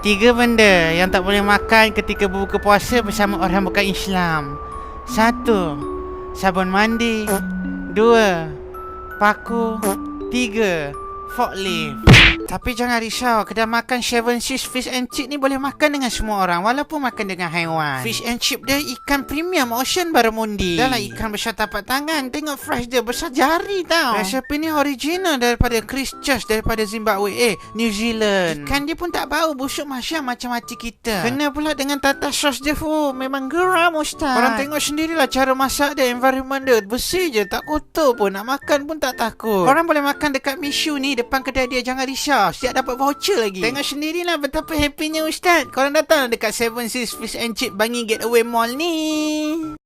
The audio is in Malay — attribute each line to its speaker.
Speaker 1: 3 benda yang tak boleh makan ketika berbuka puasa bersama orang bukan Islam. 1. Sabun mandi. 2. Paku. 3. Forklift. Tapi jangan risau, kedai makan Seven Seas Fish and Chip ni boleh makan dengan semua orang walaupun makan dengan haiwan. Fish and chip dia ikan premium Ocean Barramundi. Dah lah ikan besar tapak tangan. Tengok fresh dia, besar jari tau. Resepi ni original daripada Christchurch, daripada Zimbabwe, New Zealand. Ikan dia pun tak bau busuk macam hati kita. Kena pula dengan tata sos dia. Memang geram ustaz. Korang tengok sendirilah cara masak dia, environment dia bersih je, tak kotor pun. Nak makan pun tak takut. Korang boleh makan dekat Mishu ni, depan kedai dia. Jangan risau, siap dapat voucher lagi. Tengok sendirilah betapa happynya ustaz. Korang datang dekat Seven Seas Fish and Chip Bangi Getaway Mall ni.